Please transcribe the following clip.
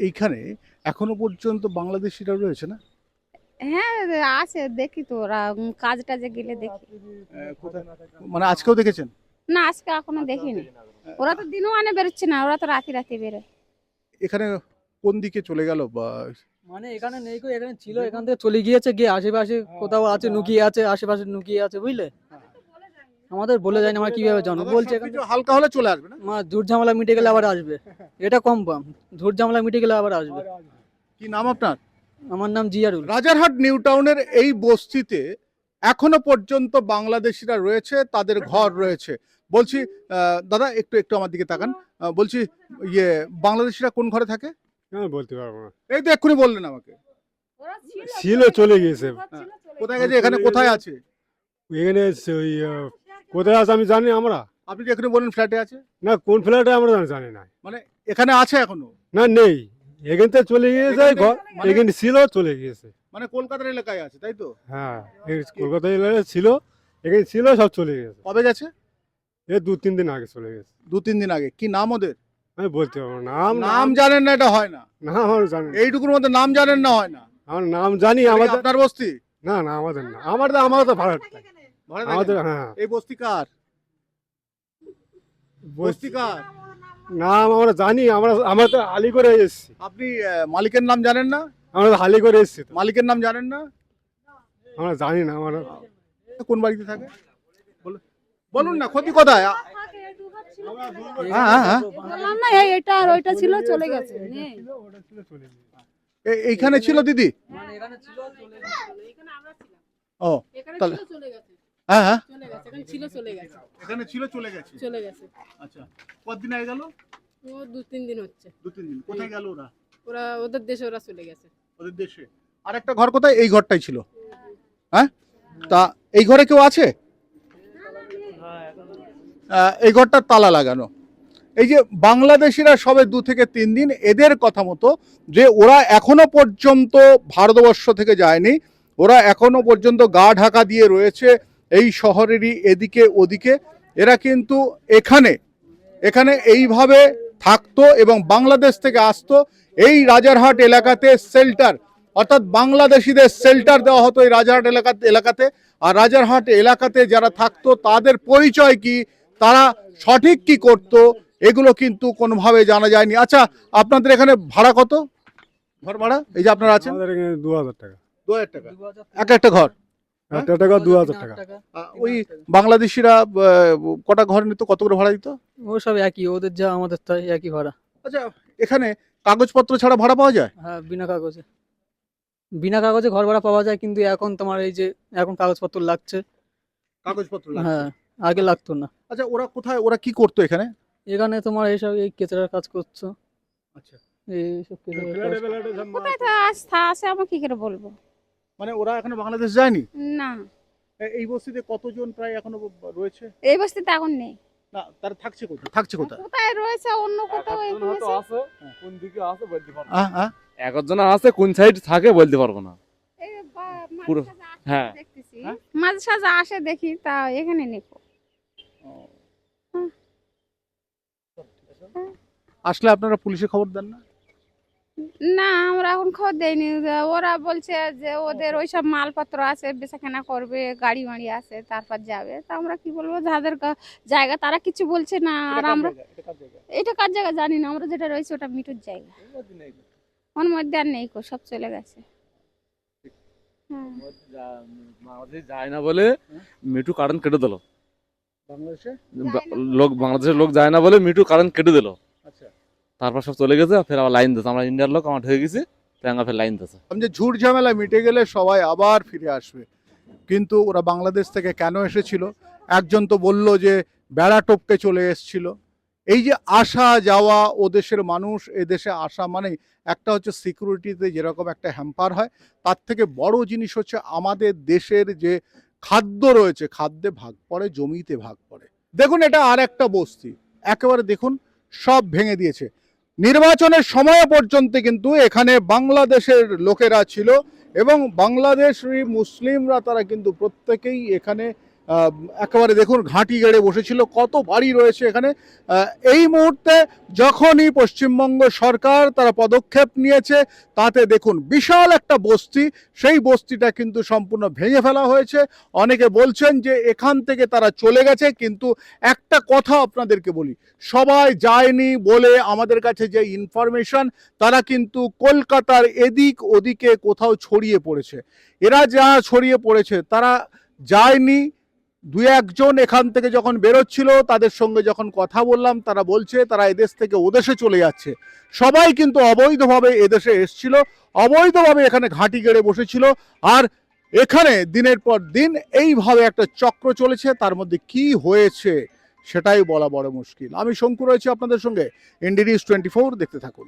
এইখানে এখনো পর্যন্ত বাংলাদেশিরা রয়েছে না? হ্যাঁ, আছে দেখি তো ওরা কাজ টাজে গেলে দেখি। কোথায়? মানে আজকেও দেখেছেন? না, আজকে এখনো দেখিনি। ওরা তো দিনও আনে বেরোচ্ছে না, ওরা তো রাতে রাতে বেরোয়। এখানে কোন দিকে চলে গেল বা মানে এখানে নেই গো, এখানে ছিল, এখান থেকে চলে গিয়েছে, গিয়ে আশেপাশে কোথাও আছে, লুকিয়ে আছে, আশেপাশে লুকিয়ে আছে, বুঝলে। আমাদের বলে যায় না, আমরা কিভাবে জানবো? আবার বলছে এখান সবকিছু থেকে হালকা হলে চলে আসবে না? ঝুট ঝামেলা মিটে গেলে আবার আসবে, এটা কনফার্ম। ঝুট ঝামেলা মিটে গেলে আবার আসবে। কি নাম আপনার? আমার নাম জিয়ারুল। রাজারহাট নিউ টাউনের এই বস্তিতে এখনো পর্যন্ত বাংলাদেশিরা রয়েছে, তাদের ঘর রয়েছে। বলছি দাদা একটু একটু আমার দিকে তাকান। বলছি ইয়ে বাংলাদেশিরা কোন ঘরে থাকে? হ্যাঁ, বলতে পারবো না। এই তো এক্ষুনি বললেন আমাকে। ছিল, চলে গিয়েছে। কোথায় গেছে? এখানে কোথায় আছে? এখানে ওই কোথায় আছে আমি জানি আমরা। আপনি যে এখানে বললেন ফ্ল্যাটে আছে, না, কোন ফ্ল্যাটে আমরা জানি না। মানে এখানে আছে এখনো? না, নেই। এখান থেকে চলে গিয়েছে, মানে- এখানে ছিল, চলে গিয়েছে। মানে কলকাতার এলাকায় আছে, তাই তো? হ্যাঁ, কলকাতা এলাকায় ছিল, এখানে ছিল, সব চলে গেছে। কবে গেছে? এই 2-3 দিন আগে চলে গেছে। 2-3 দিন আগে। কি নাম ওদের? আমি বলতে পারবো না। নাম নাম জানেন না? এটা হয় না। নাম আমার জানি না। এইটুকুর মধ্যে নাম জানেন না, হয় না। আমার নাম জানি এটা কি আমাদের। আপনার বস্তি? না না, আমাদের না, আমাদের ভাড়া থাকে। ভাড়া থাকেন? আমাদের, হ্যাঁ। এই বস্তি কার? বস্তি কার? নাম আমরা জানি, আমরা তো হালি করে এসেছি। আপনি মালিকের নাম জানেন না? আমরা তো হালি করে এসেছি তো। মালিকের নাম জানেন না? আমরা জানি না। আমরা কোন বাড়িতে থাকে বলুন না, ক্ষতি কোথায়? হ্যাঁ, হ্যাঁ। বললাম না, এটা আর ওইটা ছিল, চলে গেছে। নেই। এইখানে ছিল দিদি? মানে এখানে ছিল, চলে এখানে আমরা ছিলাম। ও এখানে তাহলে ছিল, চলে গেছে। হ্যাঁ হ্যাঁ, চলে গেছে, এখানে ছিল, চলে গেছে। এখানে ছিল চলে গেছে। চলে গেছে। আচ্ছা, কতদিন আগে গেল? ও 2-3 দিন হচ্ছে। 2-3 দিন। কোথায় গেল ওরা? ওরা ওদের দেশে ওরা চলে গেছে। ওদের দেশে। আর একটা ঘর কোথায়? এই ঘরটাই ছিল। হ্যাঁ, তা এই ঘরে কেউ আছে? এই ঘরটার তালা লাগানো। এই যে বাংলাদেশিরা সবে 2 থেকে 3 দিন, এদের কথা মতো যে ওরা এখনো পর্যন্ত ভারতবর্ষ থেকে যায়নি, ওরা এখনো পর্যন্ত গা ঢাকা দিয়ে রয়েছে এই শহরেরই এদিকে ওদিকে। এরা কিন্তু এখানে এখানে এইভাবে থাকতো এবং বাংলাদেশ থেকে আসতো। এই রাজারহাট এলাকাতে শেল্টার, অর্থাৎ বাংলাদেশিদের শেল্টার দেওয়া হতো এই রাজারহাট এলাকাতে। আর রাজারহাট এলাকাতে যারা থাকতো তাদের পরিচয় কি, তারা সঠিক কি করতো, এগুলো কিন্তু কোনোভাবে জানা যায়নি। আচ্ছা, আপনাদের এখানে ভাড়া কত? ঘর ভাড়া এই যে আপনারা আছেন? আমাদের এখানে 2000 টাকা। 2000 টাকা এক একটা ঘর। একটা টাকা 2000 টাকা। ওই বাংলাদেশিরা কটা ঘর নিত, কত করে ভাড়া দিত? ও সব একই, ওদের যা আমাদের তাই একই ভাড়া। আচ্ছা, এখানে কাগজপত্র ছাড়া ভাড়া পাওয়া যায়? হ্যাঁ, বিনা কাগজে ঘর ভাড়া পাওয়া যায়, কিন্তু এখন তোমার এই যে এখন কাগজপত্র লাগছে। কাগজপত্র লাগছে। হ্যাঁ, আগে লাগতো না। আচ্ছা, ওরা কোথায়, ওরা কি করতো এখানে? এখানে তোমার এইসব এই কেচড়ার কাজ করছো, আচ্ছা, এইসব কেচড়ার কাজ। ফ্ল্যাটে ফ্ল্যাটে সব কোথায় তো আস্থা আছে, আমি কি করে বলবো? মানে ওরা এখনো বাংলাদেশ যায়নি? না, এই বস্তিতে কতজন প্রায় এখনো রয়েছে? এই বস্তিতে এখন নেই। না, তারা থাকছে কোথায়? থাকছে কোথায়? কোথায় রয়েছে? অন্য কোথাও একজন হয়তো রয়েছে। আছে, কোন দিকে আছে বলতে পারবো না। হ্যাঁ হ্যাঁ। একজন আছে, কোন সাইড থাকে বলতে পারবো না। এই পুরো, মাঝে সাঝে আসে হ্যাঁ। দেখতেছি। হ্যাঁ? মাঝে সাঝে আসে দেখি, তা এখানে নেই। আসলে আপনারা পুলিশে খবর দেন না? না, আমরা এখন খবর দেয়নি। ওরা বলছে যে ওদের ওইসব মালপত্র আছে, বেচাকেনা করবে, গাড়ি মাড়ি আছে, তারপর যাবে। তা আমরা কি বলবো, যাদের জায়গা তারা কিছু বলছে না। আর আমরা এটা কার জায়গা জানি না, আমরা যেটা রয়েছে ওটা মিটুর জায়গা। ওর মধ্যে আর নেই কো, সব চলে গেছে। হ্যাঁ। বাংলাদেশে যায় না বলে মিঠু কারেন্ট কেটে দিল। বাংলাদেশে বাংলাদেশের লোক যায় না বলে মিঠু কারেন্ট কেটে দিল। আচ্ছা, তারপর সব চলে গেছে, ফের আবার লাইন দিচ্ছে। আমরা ইন্ডিয়ার লোক, আমার হয়ে গেছি, ফের লাইন দিচ্ছে। আমি যে ঝুট ঝামেলা মিটে গেলে সবাই আবার ফিরে আসবে, কিন্তু ওরা বাংলাদেশ থেকে কেন এসেছিল? একজন তো বলল যে বেড়া টপকে চলে এসেছিল। এই যে আসা যাওয়া, ও দেশের মানুষ এ দেশে আসা মানে একটা হচ্ছে সিকিউরিটিতে যেরকম একটা হ্যাম্পার হয়, তার থেকে বড় জিনিস হচ্ছে আমাদের দেশের যে খাদ্য রয়েছে, খাদ্যে ভাগ পড়ে, জমিতে ভাগ পড়ে। দেখুন, এটা আর একটা বস্তি, একেবারে দেখুন সব ভেঙে দিয়েছে। নির্বাচনের সময় পর্যন্ত কিন্তু এখানে বাংলাদেশের লোকেরা ছিল এবং বাংলাদেশি মুসলিমরা, তারা কিন্তু প্রত্যেকেই এখানে একেবারে দেখুন ঘাঁটি গেড়ে বসেছিল, কত বাড়ি রয়েছে এখানে। এই মুহূর্তে যখনই পশ্চিমবঙ্গ সরকার তারা পদক্ষেপ নিয়েছে, তাতে দেখুন বিশাল একটা বস্তি, সেই বস্তিটা কিন্তু সম্পূর্ণ ভেঙে ফেলা হয়েছে। অনেকে বলছেন যে এখান থেকে তারা চলে গেছে, কিন্তু একটা কথা আপনাদেরকে বলি, সবাই যায়নি বলে আমাদের কাছে যে ইনফরমেশন, তারা কিন্তু কলকাতার এদিক ওদিকে কোথাও ছড়িয়ে পড়েছে। এরা যা ছড়িয়ে পড়েছে তারা যায়নি। দু একজন এখান থেকে যখন বেরোচ্ছিল, তাদের সঙ্গে যখন কথা বললাম, তারা বলছে তারা এদেশ থেকে ওদেশে চলে যাচ্ছে। সবাই কিন্তু অবৈধভাবে এদেশে এসছিল, অবৈধভাবে এখানে ঘাঁটি গেড়ে বসেছিল। আর এখানে দিনের পর দিন এইভাবে একটা চক্র চলেছে, তার মধ্যে কি হয়েছে সেটাই বলা বড় মুশকিল। আমি শঙ্কু রয়েছি আপনাদের সঙ্গে, ইন্ডি নিউজ 24, দেখতে থাকুন।